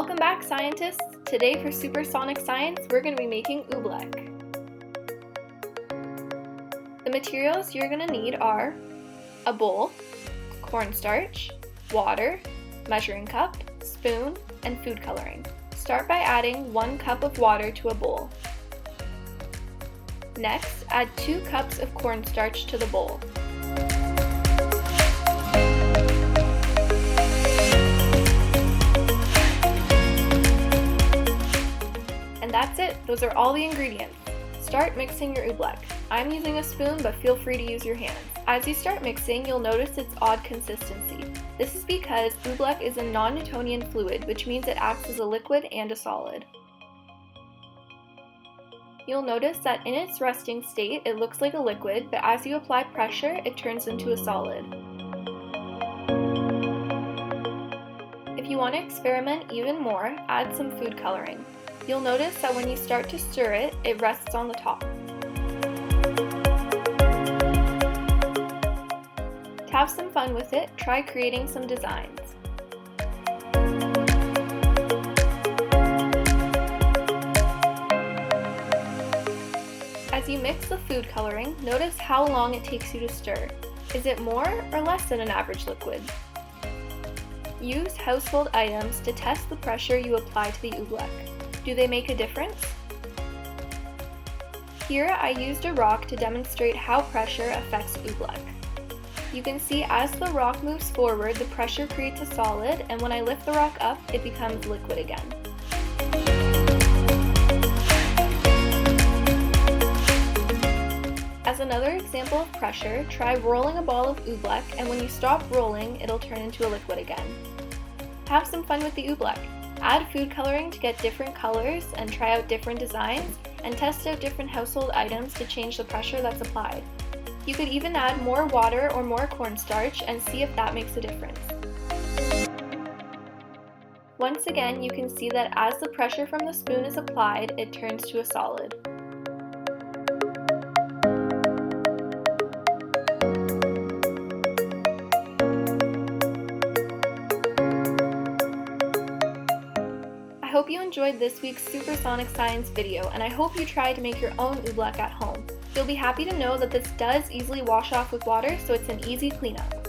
Welcome back, scientists! Today for Supersonic Science, we're going to be making Oobleck. The materials you're going to need are a bowl, cornstarch, water, measuring cup, spoon, and food coloring. Start by adding 1 cup of water to a bowl. Next, add 2 cups of cornstarch to the bowl. And that's it, those are all the ingredients. Start mixing your Oobleck. I'm using a spoon, but feel free to use your hands. As you start mixing, you'll notice its odd consistency. This is because Oobleck is a non-Newtonian fluid, which means it acts as a liquid and a solid. You'll notice that in its resting state, it looks like a liquid, but as you apply pressure, it turns into a solid. If you want to experiment even more, add some food coloring. You'll notice that when you start to stir it, it rests on the top. To have some fun with it, try creating some designs. As you mix the food coloring, notice how long it takes you to stir. Is it more or less than an average liquid? Use household items to test the pressure you apply to the Oobleck. Do they make a difference? Here I used a rock to demonstrate how pressure affects Oobleck. You can see as the rock moves forward, the pressure creates a solid, and when I lift the rock up, it becomes liquid again. As another example of pressure, try rolling a ball of Oobleck, and when you stop rolling, it'll turn into a liquid again. Have some fun with the Oobleck. Add food coloring to get different colors and try out different designs, and test out different household items to change the pressure that's applied. You could even add more water or more cornstarch and see if that makes a difference. Once again, you can see that as the pressure from the spoon is applied, it turns to a solid. I hope you enjoyed this week's Supersonic Science video, and I hope you try to make your own Oobleck at home. You'll be happy to know that this does easily wash off with water, so it's an easy cleanup.